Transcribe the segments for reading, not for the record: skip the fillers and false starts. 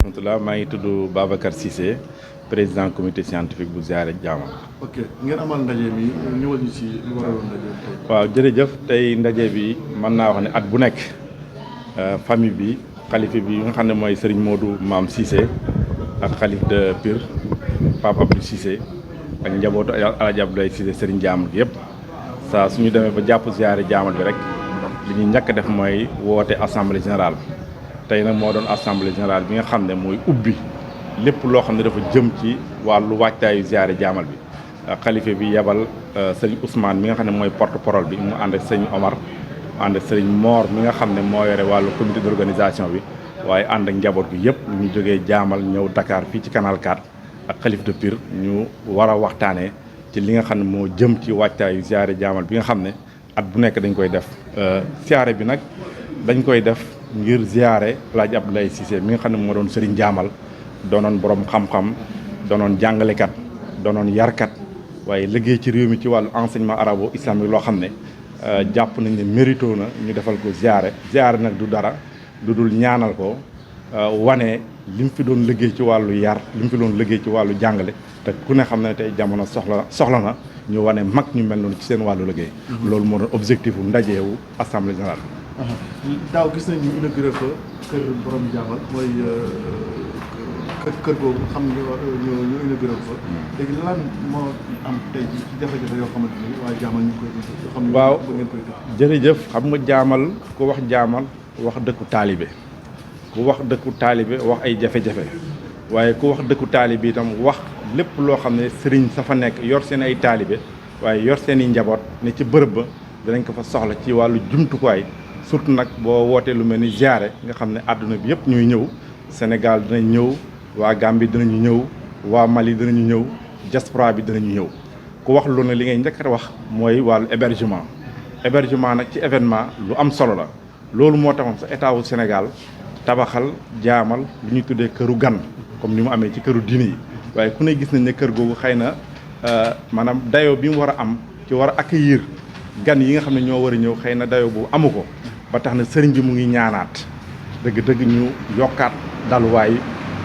rahmatulah maa ngi tudd Babacar Cissé président comité scientifique bu ziare Jaamal. ok ngeen amal ndaje mi ñëwal ñu ci lu waraloon ndaje bi tey. waaw jërëjëf tey ndaje bi mën naa wax ne at bu nekk famille bi xalifa bi nga xam ne mooy Serigne Modou Maam Cissé ak xalif de Pire Pape Abdou Cissé ak njabootu Alaaji Abdoulaye Cissé Serigne Jaamal gi yëpp saa suñu demee ba jàpp ziare Jaamal bi rek li ñuy njëkk a def mooy woote assemblée générale. tey nag moo doon assemblée générale bi nga xam ne mooy ubbi lépp loo xam ne dafa jëm ci wàllu waajtaayu ziare Jaamal bi xalifa bi yebal sëñ Ousmane mi nga xam ne mooy porte parole bi mu ànd ak sëñ Omar mu ànd ak sëñ Mor mi nga xam ne moo yore wàllu comité d'organisation bi waaye ànd ak njaboot gi yëpp ñu jógee Jaamal ñëw Dakar fii ci Canal 4 ak xalif de Pire ñu war a waxtaanee ci li nga xam ne moo jëm ci waajtaayu ziare Jaamal bi nga xam ne at bu nekk dañ koy def ziare bi nag dañ koy def ngir ziare El Hadj Abdoulaye Cissé mi nga xam ne moo doon Serigne Jaamal doonoon borom xam-xam doonoon jàngalekat doonoon yarkat waaye liggéey ci réew mi ci wàllu enseignement arabo islamique loo xam ne jàpp nañ ne mérito na ñu defal ko ziare. ziare nag du dara du dul ñaanal ko wane li mu fi doon liggéey ci wàllu yar li mu fi doon liggéey ci wàllu jàngale te ku ne xam ne tey jamono soxla na ñu wane mag ñu mel noonu ci seen wàllu liggéey. loolu moo doon objectif bu ndajeewu assemblée générale. daaw gis nañ ñu inauguré fa kër borom Jaamal mooy kër googu xam nga ñu inauguré fa léegi lan moo am tey ci jafe-jafe yoo xamante ni waa Jaamal ñu koy yoo xam ne waaw ngeen koy def. jërëjëf xam nga Jaamal ku wax Jaamal wax dëkku taalibe ku wax dëkku taalibe wax ay jafe-jafe waaye ku wax dëkku taalibe itam wax lépp loo xam ne sëriñ sa fa nekk yor seen ay taalibe waaye yor seen i njaboot ne ci bërëb ba dinañ ko fa soxla ci wàllu jumtukaay. surtout nag boo wootee lu mel ni ziare nga xam ne àdduna bi yëpp ñuy ñëw Sénégal dinañ ñëw waa Gambie dinañu ñëw waa Mali dinañu ñëw diaspora bi dinañu ñëw ku wax lu ne li ngay njëkk a wax mooy wàllu hébergement nag ci événement lu am solo la loolu moo taxoon sa état wu Sénégal tabaxal Jaamal lu ñuy tuddee këru gan comme ni mu amee ci këru diine yi waaye ku ne gis nañ ne kër googu xëy na maanaam dayoo bi mu war a am ci war a accueillir gan yi nga xam ne ñoo war a ñëw xëy na dayoo bu amu ko ba tax na sëriñ bi mu ngi ñaanaat dëgg-dëgg ñu yokkaat daluwaay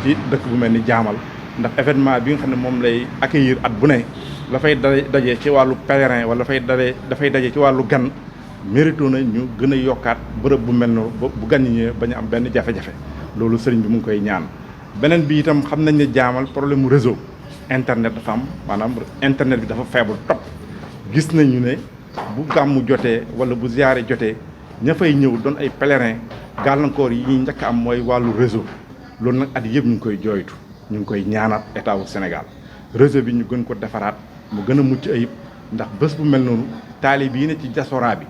ci dëkk bu mel ni Jaamal ndax événement bi nga xam ne moom lay accueillir at bu ne la fay daje ci wàllu pèlerin wala dafay daje ci wàllu gan mérito na ñu gën a yokkaat bërëb bu mel noonu bu gan ñi ñëwee bañ a am benn jafe-jafe loolu sëriñ bi mu ngi koy ñaan. beneen bi itam xam nañ ne Jaamal problème mu réseau internet dafa am maanaam internet bi dafa faible trop gis nañu ne bu gàmmu jotee wala bu ziyaare jotee. ña fay ñëw doon ay pèlerin gàllankoor yi ñuy njëkk am mooy wàllu réseau loolu nag at yëpp ñu ngi koy jooytu ñu ngi koy ñaanaat état wu Sénégal réseau bi ñu gën ko defaraat mu gën a mucc ayib ndax bés bu mel noonu taalib yi ne ci diaspora bi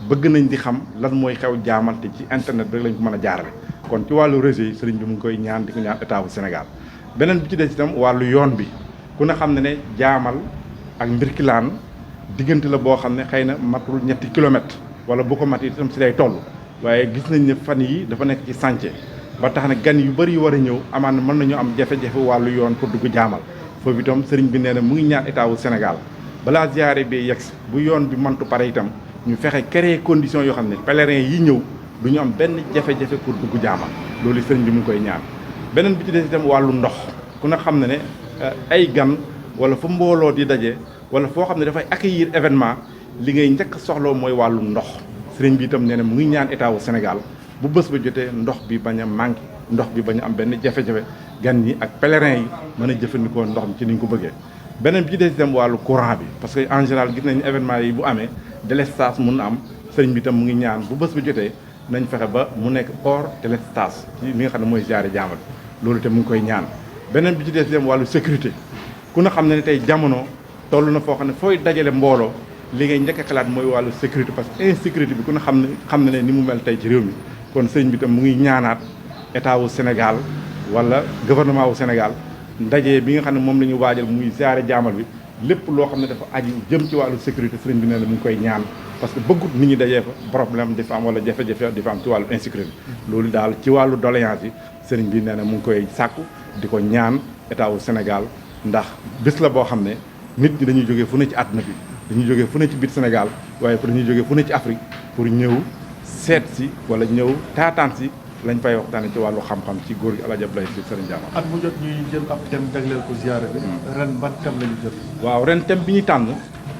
bëgg nañ di xam lan mooy xew Jaamal te ci internet bi rek lañ ko mën a jaarale kon ci wàllu réseau yi sëriñ bi mu ngi koy ñaan di ko ñaan état wu Sénégal beneen bi ci des itam wàllu yoon bi ku ne xam ne Jaamal ak Mbirkilaan diggante la boo xam ne xëy na matul ñetti kilomètres wala bu ko mat itam si lay toll waaye gis nañ ne fan yi dafa nekk ci chantier ba tax na gan yu bëri yu war a ñëw amaan mën nañu am jafe-jafe wàllu yoon pour dugg Jaamal foofu itam sëriñ bi nee na mu ngi ñaan état wu Sénégal balaa ziare bi yegg bu yoon bi mantu pare itam ñu fexe créer conditions yoo xam ne pèlerins yi ñëw du ñu am benn jafe-jafe pour dugg Jaamal loolu sëriñ bi mu ngi koy ñaan. beneen bi ci des itam wàllu ndox ku ne xam ne ay gan wala fu mbooloo di daje wala foo xam ne dafay accueillir événement. li ngay njëkk soxloo mooy wàllu ndox sëriñ bi itam nee na mu ngi ñaan état wu Sénégal bu bés ba jotee ndox bi bañ a manqué ndox bi bañ a am benn jafe-jafe gan ñi ak pèlerins yi mën a jëfandikoo ndox mi ci ni ñu ko bëggee. beneen bi ci des itam wàllu courant bi parce que en général gis nañu événement yi bu amee délestage mun na am sëriñ bi itam mu ngi ñaan bu bés ba jotee nañ fexe ba mu nekk hors délestage ci li nga xam ne mooy ziare Jaamal loolu itam mu ngi koy ñaan. beneen bi ci des itam wàllu sécurité ku ne xam ne tey jamono toll na foo xam ne fooy dajale mbooloo. li ngay njëkk a xalaat mooy wàllu sécurité parce que insécurité bi ku ne xam ne ni mu mel tey ci réew mi kon sëñ bi tam mu ngi ñaanaat état wu Sénégal wala gouvernement wu Sénégal ndaje bi nga xam ne moom la ñu waajal muy ziare Jaamal bi lépp loo xam ne dafa aju jëm ci wàllu sécurité sëriñ bi nee na mu ngi koy ñaan parce que bëggut nit ñi dajee fa problème di fa am wala jafe-jafe di fa am ci wàllu insécurité loolu daal ci wàllu doléance yi sëriñ bi nee na mu ngi koy sàkku di ko ñaan état wu Sénégal ndax bés la boo xam ne nit ñi dañuy jógee fu ne ci àdduna bi dañuy jógee fu ne ci biir Sénégal waaye dañuy jógee fu ne ci Afrique pour ñëw seet si wala ñëw taataan si lañ fay waxtaane ci wàllu xam-xam ci góor gi El Hadj Abdoulaye Cissé Serigne Diamal. at mu jot ñuy jël ab thème jagleel ko ziyaara bi. ren ban thème la ñu jot. waaw ren thème bi ñu tànn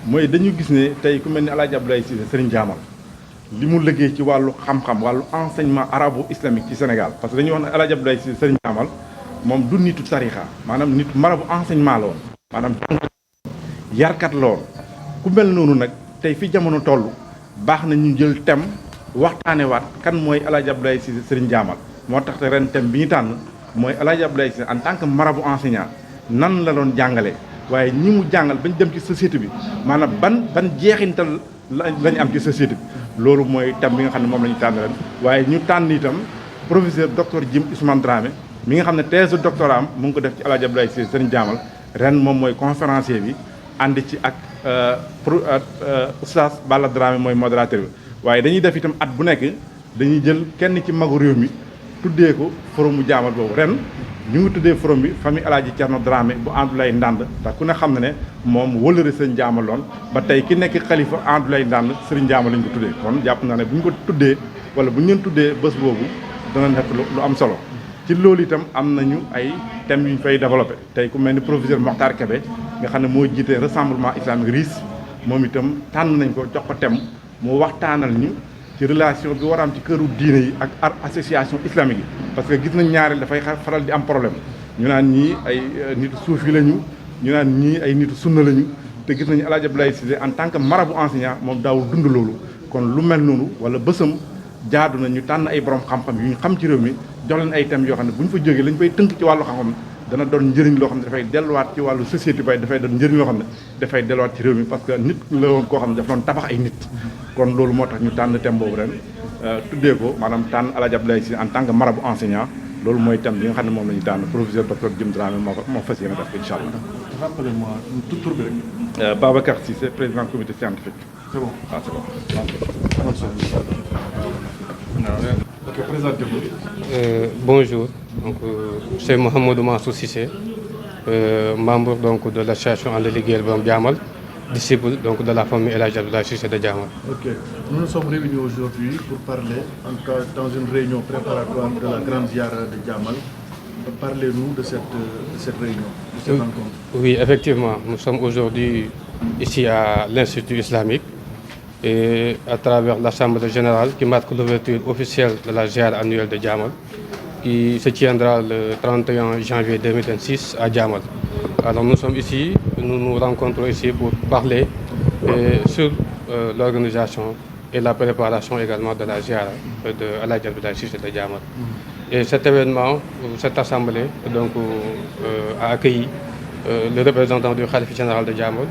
mooy dañu gis ne tey ku mel ni El Hadj Abdoulaye Cissé Serigne Diamal li mu liggéey ci wàllu xam-xam wàllu enseignement arabo-islamique ci Sénégal parce que dañuy wax ne El Hadj Abdoulaye Cissé Serigne Diamal moom du nitu tarixa maanaam nit marabu enseignement la woon maanaam yarkat la woon ku mel noonu nag tey fi jamono toll baax na ñu jël thème waxtaane waat kan mooy El Hadj Abdoulaye Cissé Serigne Diamal moo tax te ren thème bi ñu tànn mooy El Hadj Abdoulaye Cissé en tant que marabu enseignant nan la doon jàngale waaye ñi mu jàngal bañ dem ci société bi maanaam ban jeexintal lañ am ci société bi loolu mooy thème bi nga xam ne moom la ñu tànn ren waaye ñu tànn itam professeur docteur Jim Ousmane Dramé mi nga xam ne thèse de doctorat am mu ngi ko def ci El Hadj Abdoulaye Cissé Serigne Diamal ren moom mooy conférencier bi ànd ci ak oustaz Balla Dramé mooy modérateur bi waaye dañuy def itam at bu nekk dañuy jël kenn ci magu réew mi tuddee ko forum mu Diamal boobu ren ñu ngi tuddee forum bi famille El Hadj Thierno Dramé bu Andoulaye Ndande ndax ku ne xam na ne moom wëlëre Serigne Diamal loon ba tey ki nekk xalifa Andoulaye Ndande Serigne Diamal lañ ko tuddee kon jàpp naa ne bu ñu ko tuddee wala bu ñu leen tuddee bés boobu dana nekk lu am solo ci loolu itam am nañu ay thèmes yu ñu fay développé tey ku mel ni professeur Mokhtar Kébé nga xam ne moo jiite rassemblement islamique RIS moom itam tànn nañ ko jox ko thème mu waxtaanal ñu ci relation bi war a am ci këru diine yi ak association islamique yi parce que gis nañ ñaareel dafay faral di am problème ñu naan ñii ay nitu suufi lañu ñu naan ñii ay nitu sunna lañu te gis nañu El Hadj Abdoulaye Cissé en tant que marabout enseignant moom daawul dund loolu kon lu mel noonu wala bësam jaadu na ñu tànn ay borom xam-xam yu ñu xam ci réew mi jox leen ay thèmes yoo xam ne bu ñu fa jógee lañ fay tënk ci wàllu xam-xam dana doon njëriñ loo xam ne dafay delluwaat ci wàllu société bay dafay doon njëriñ loo xam ne dafay delluwaat ci réew mi parce que nit la woon koo xam ne dafa doon tabax ay nit kon loolu moo tax ñu tànn thème boobu ren tuddee ko maanaam tànn El Hadj Abdoulaye Cissé en tant que marabout enseignant loolu mooy thème bi nga xam ne moom la ñu tànn professeur docteur Jim Dramé moo fas yéene def ko incha allah. rappelez-moi tur bi rek. Babacar Cissé président comité scientifique. c'est bon ah c'est bon. ok présentez-vous. Bonjour, donc, c'est Mohamedou Mansour Cissé, membre donc, de l'association Ande Liggéeyal Borom Diamal, disciple donc, de la famille El Hadj Abdoulaye Cissé de Diamal. Ok, nous nous sommes réunis aujourd'hui pour parler, en tout cas dans une réunion préparatoire de la grande ziara de Diamal. Parlez-nous de cette réunion, de cette rencontre. Oui, effectivement, nous sommes aujourd'hui ici à l'Institut islamique et à travers l'Assemblée générale qui marque l'ouverture officielle de la ziara annuelle de Diamal, qui se tiendra le 31 janvier 2026 à Diamal. Alors nous sommes ici, nous nous rencontrons ici pour parler sur l'organisation et la préparation également de la ziara de El Hadj Abdoulaye Cissé de Diamal. Et cet événement, cette assemblée donc, a accueilli le représentant du Khalife général de Diamal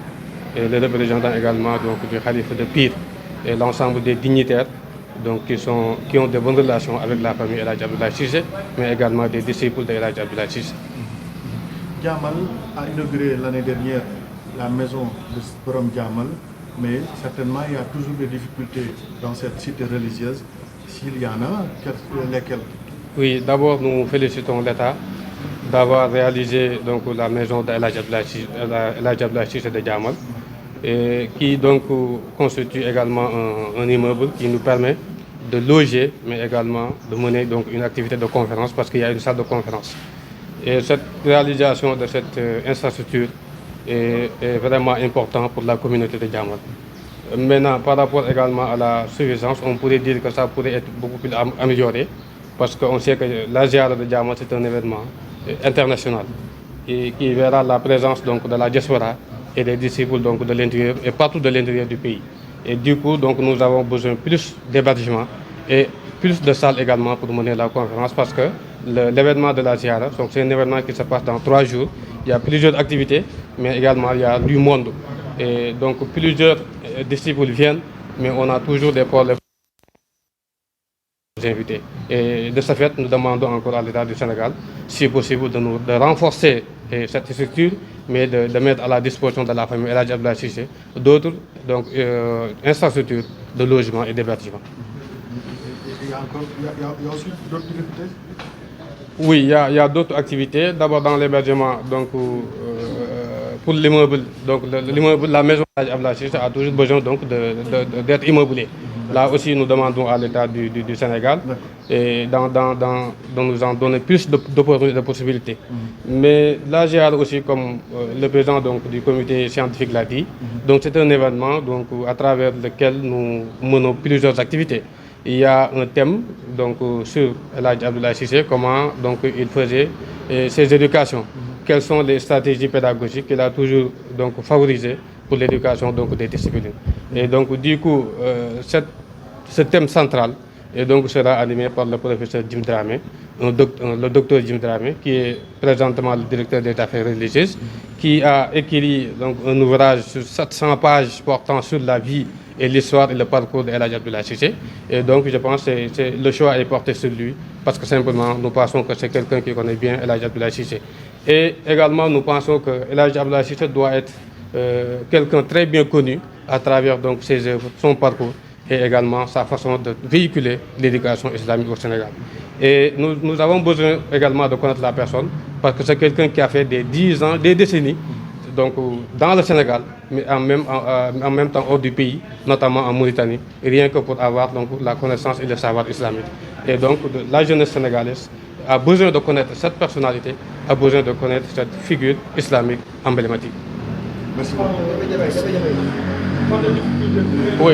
et le représentant également donc, du Khalife de Pire et l'ensemble des dignitaires donc, qui ont de bonnes relations avec la famille El Hadj Abdoulaye Cissé, mais également des disciples de El Hadj Abdoulaye Cissé. Diamal a inauguré l'année dernière la maison de Borom Diamal, mais certainement il y a toujours des difficultés dans cette cité religieuse. S'il y en a, lesquelles? Oui, d'abord nous félicitons l'État d'avoir réalisé donc, la maison de El Hadj Abdoulaye Cissé de Diamal, et qui donc constitue également un immeuble qui nous permet de loger, mais également de mener donc, une activité de conférence parce qu'il y a une salle de conférence. Et cette réalisation de cette infrastructure est vraiment importante pour la communauté de Diamal. Maintenant, par rapport également à la suffisance, on pourrait dire que ça pourrait être beaucoup plus amélioré parce qu'on sait que la ziara de Diamal c'est un événement international et qui verra la présence donc, de la diaspora et des disciples donc, de l'intérieur et partout de l'intérieur du pays. Et du coup, donc, nous avons besoin plus d'hébergement et plus de salles également pour mener la conférence parce que l'événement de la ziara, c'est un événement qui se passe dans 3 jours. Il y a plusieurs activités, mais également il y a du monde. Et donc plusieurs disciples viennent, mais on a toujours des problèmes pour les invités. Et de ce fait, nous demandons encore à l'État du Sénégal, si possible, de renforcer cette structure, mais de mettre à la disposition de la famille El Hadj Abdoulaye Cissé d'autres infrastructures de logement et d'hébergement. Il y a aussi d'autres difficultés? Oui, il y a d'autres activités. D'abord dans l'hébergement, donc pour l'immeuble, donc l'immeuble, la maison de El Hadj Abdoulaye Cissé a toujours besoin donc d'être immeublée. Là aussi, nous demandons à l'État du Sénégal et de nous en donner plus de possibilités. Mais la GIAR aussi, comme le président donc, du comité scientifique l'a dit, donc c'est un événement donc, à travers lequel nous menons plusieurs activités. Il y a un thème donc, sur El Hadj Abdoulaye Cissé, comment donc, il faisait ses éducations. Quelles sont les stratégies pédagogiques qu'il a toujours donc, favorisées pour l'éducation des disciplines. Et donc, du coup, ce thème central et donc, sera animé par le professeur Jim Dramé, le docteur Jim Dramé, qui est présentement le directeur des affaires religieuses, qui a écrit donc, un ouvrage sur 700 pages portant sur la vie et l'histoire et le parcours de El Hadj Abdoulaye Cissé. Et donc, je pense que le choix est porté sur lui, parce que simplement, nous pensons que c'est quelqu'un qui connaît bien El Hadj Abdoulaye Cissé. Et également, nous pensons que El Hadj Abdoulaye Cissé doit être quelqu'un très bien connu à travers donc, ses œuvres, son parcours et également sa façon de véhiculer l'éducation islamique au Sénégal. Et nous avons besoin également de connaître la personne parce que c'est quelqu'un qui a fait des 10 ans, des décennies donc, dans le Sénégal, mais en même temps hors du pays, notamment en Mauritanie, rien que pour avoir donc, la connaissance et le savoir islamique. Et donc la jeunesse sénégalaise a besoin de connaître cette personnalité, a besoin de connaître cette figure islamique emblématique. Merci beaucoup. Oui,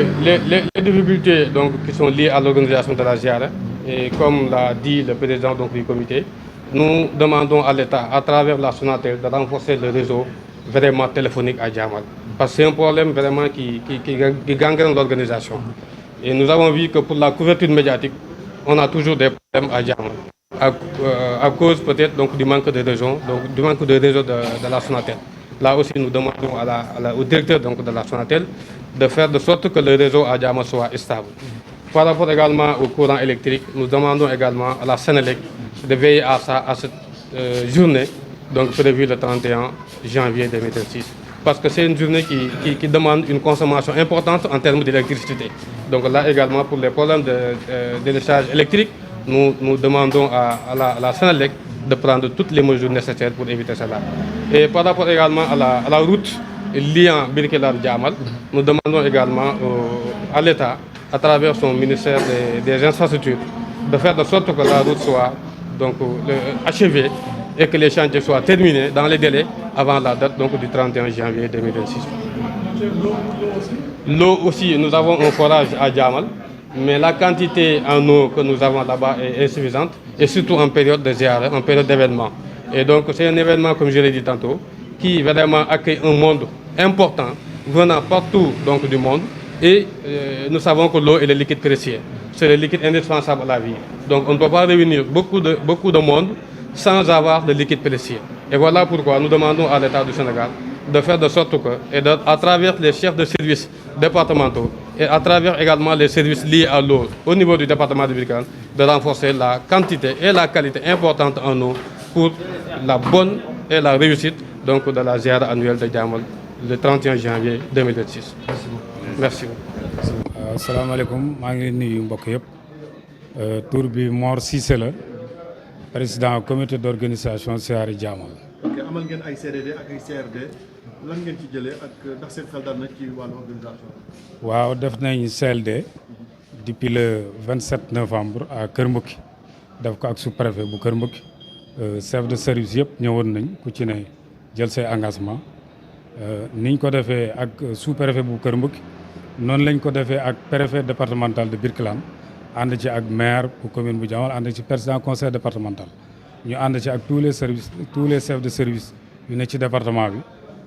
les difficultés donc, qui sont liées à l'organisation de la ziara, et comme l'a dit le président donc, du comité, nous demandons à l'État, à travers la Sonatel, de renforcer le réseau vraiment téléphonique à Djamal. Parce que c'est un problème vraiment qui gangrène l'organisation. Et nous avons vu que pour la couverture médiatique, on a toujours des problèmes à Djamal. À cause peut-être donc, du manque de réseau, donc, du manque de réseau de la Sonatel. Là aussi, nous demandons au directeur donc, de la Sonatel de faire de sorte que le réseau à Djamal soit stable. Par rapport également au courant électrique, nous demandons également à la Sénélec de veiller à cette journée donc prévue le 31 janvier 2026. Parce que c'est une journée qui demande une consommation importante en termes d'électricité. Donc là également, pour les problèmes de décharge électrique, nous demandons à la Sénélec de prendre toutes les mesures nécessaires pour éviter cela. Et par rapport également à la route liant Birkelane-Djamal, nous demandons également à l'État, à travers son ministère des infrastructures, de faire de sorte que la route soit donc, achevée et que les chantiers soient terminés dans les délais avant la date donc, du 31 janvier 2026. L'eau aussi, nous avons un forage à Djamal, mais la quantité en eau que nous avons là-bas est insuffisante, et surtout en période de ziara, en période d'événement. Et donc c'est un événement, comme je l'ai dit tantôt, qui vraiment accueille un monde important venant partout donc, du monde. Et nous savons que l'eau est le liquide précieux. C'est le liquide indispensable à la vie. Donc on ne peut pas réunir beaucoup de monde sans avoir le liquide précieux. Et voilà pourquoi nous demandons à l'État du Sénégal de faire de sorte que, et à travers les chefs de services départementaux et à travers également les services liés à l'eau au niveau du département de Birkelane, de renforcer la quantité et la qualité importante en eau pour la bonne et la réussite donc, de la ziara annuelle de Djamal le 31 janvier 2026. Merci beaucoup. Asalaamaaleykum, maa ngi nuyu mbokk yëpp. Tur bi Mor Cissé la, président comité d'organisation ziara Djamal. ok amal ngeen ay CDD ak ay CRD lan ngeen ci jëlee ak ndax seen xel dal na ci wàllu organisation. waaw def nañ CLD depuis le 27 novembre à Kër Mbouki def ko ak sous-préfet bu Kër Mbouki chef de service yëpp ñëwoon nañ ku ci ne jël say engagement niñ ko defee ak sous-préfet bu Kër Mbouki noonu lañ ko defee ak préfet départemental de Birkelane ànd ci ak maire bu commune bu Djamal ànd ci président conseil départemental ñu ànd ci ak tous les services tous les chefs de service yu ne ci département bi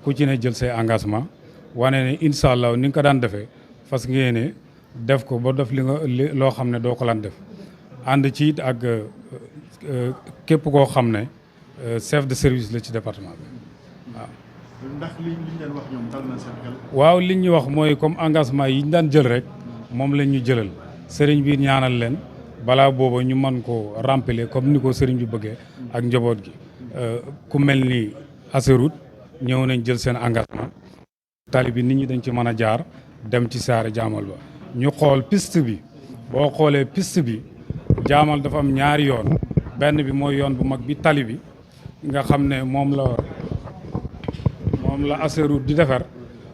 ku ci ne jël say engagement wane ne incha allah ni nga ko daan defee fas ngeen ne def ko ba def loo xam ne doo ko lan def ànd ci it ak képp koo xam ne chef de service la ci département bi waaw. ndax liñ leen wax ñoom dal na seen xel. waaw li ñu wax mooy comme engagement yi ñu daan jël rek moom lañ ñu jëlal sëriñ bi ñaanal leen balaa booba ñu mën ko remplir comme ni ko sëriñ bi bëggee ak njaboot gi ku mel ni Assaroute ñëw nañ jël seen engagement tali bi nit ñi dañ ci mën a jaar dem ci ziara Djamal ba ñu xool piste bi boo xoolee piste bi Djamal dafa am ñaari yoon benn bi mooy yoon bu mag bi tali bi nga xam ne moom la Assaroute di defar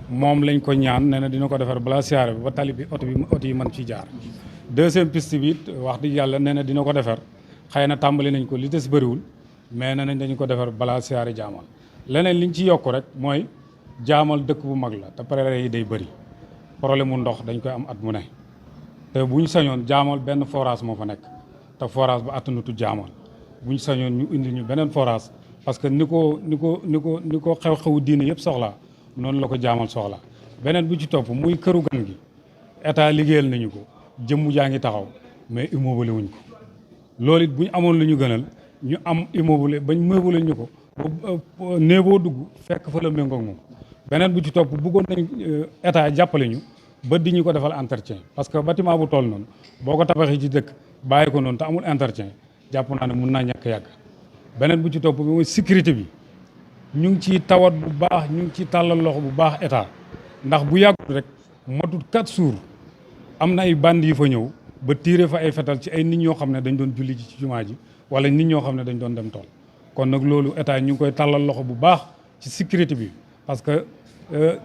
moom lañ ko ñaan nee na dina ko defar balaa siyaare bi ba tali bi oto yi mën ci jaar. deuxième piste bi it wax dëgg yàlla nee na dina ko defar xëy na tàmbali nañ ko li des bëriwul mais nee nañ dañu ko defar balaa siyaare jaamal leneen liñ ci yokk rek mooy jaamal dëkk bu mag la te pare yi day bëri problème mu ndox dañ koy am at mu ne te bu ñu sañoon jaamal benn forage moo fa nekk te forage ba attanutu jaamal bu ñu sañoon ñu indi ñu beneen forage parce que ni ko xew-xewu diine yëpp soxlaa noonu la ko jaamal soxla beneen bu ci topp muy këru gan gi état liggéeyal nañu ko jëmm jaa ngi taxaw mais immeuble wuñ ko loolu it bu ñu amoon lu ñu gënal ñu am immeuble bañ meuble ñu ko ba néeboo dugg fekk fa la méngoog moom beneen bu ci topp bëggoon nañ état jàppale ñu ba di ñu ko defal entretien parce que bâtiment bu toll noonu boo ko tabaxee ci dëkk bàyyi ko noonu te amul entretien jàpp naa ne mun naa ñàkk yàgg beneen bu ci topp bi mooy sécurité bi ñu ngi ciy tawat bu baax ñu ngi ciy tàllal loxo bu baax état ndax bu yàggut rek matut 4 jours am na ay bandi yu fa ñëw ba tiire fa ay fetal ci ay nit ñoo xam ne dañ doon julli ci jumaa ji wala nit ñoo xam ne dañ doon dem tool kon nag loolu état ñu ngi koy tàllal loxo bu baax ci sécurité bi parce que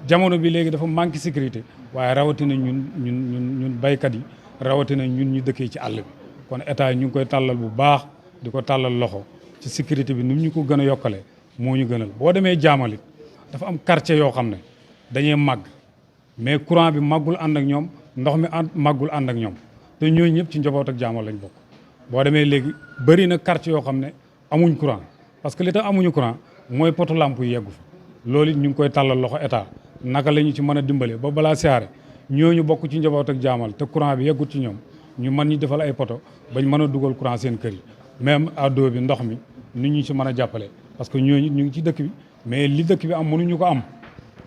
jamono bi léegi dafa manque sécurité waaye rawatina ñun baykat yi rawatina ñun ñu dëkkee ci àll bi kon état ñu ngi koy tàllal bu baax di ko tàllal loxo ci sécurité bi ni ñu ko gën a yokkalee moo ñu gënal boo demee jaamalit dafa am quartier yoo xam ne dañuy màgg mais courant bi màggul ànd ak ñoom ndox mi màggul ànd ak ñoom te ñooñu ñëpp ci njaboot ak jaamal lañ bokk boo demee léegi bëri na quartier yoo xam ne amuñ courant parce que li tax amuñu courant mooy poto lamp yi yeggu fa loolu it ñu ngi koy tàllal loxo état naka la ñu ci mën a dimbale ba balaa siyaare ñooñu bokk ci njaboot ak jaamal te courant bi yeggut ci ñoom ñu mën ñu defal ay poto bañ mën a dugal courant seen kër yi même addo bi ndox mi nit ñu ci mën a jàppale parce que ñooñu ñu ngi ci dëkk bi mais li dëkk bi am mënuñu ko am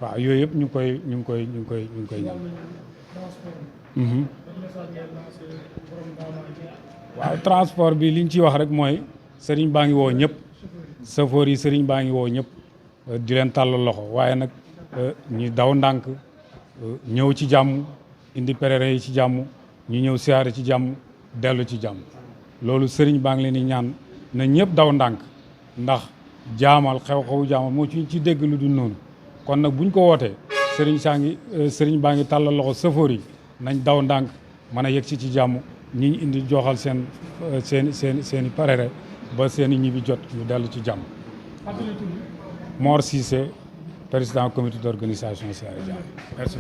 waaw yooyu yëpp ñu ngi koy ñaan waaw transport bi liñ ciy wax rek mooy sëriñ baa ngi woo ñëpp safoor yi sëriñ baa ngi woo ñëpp di leen tàllal loxo waaye nag ñu daw ndànk ñëw ci jàmm indi pèlerin yi ci jàmm ñu ñëw siyaare ci jàmm dellu ci jàmm loolu sëriñ baa ngi leen di ñaan na ñëpp daw ndànk ndax jaamal xew-xewu jaamal moo ci dégg lu dul noonu kon nag buñ ko wootee sëriñ baa ngi tàllal loxo safoor yi nañ daw ndànk mën a yegg ci jàmm ñi ñu indi joxal seen i parere ba seen i ñibbi jot ñu dellu ci jàmm. Mor Cissé président comité d'organisation siyaare jàmm merci.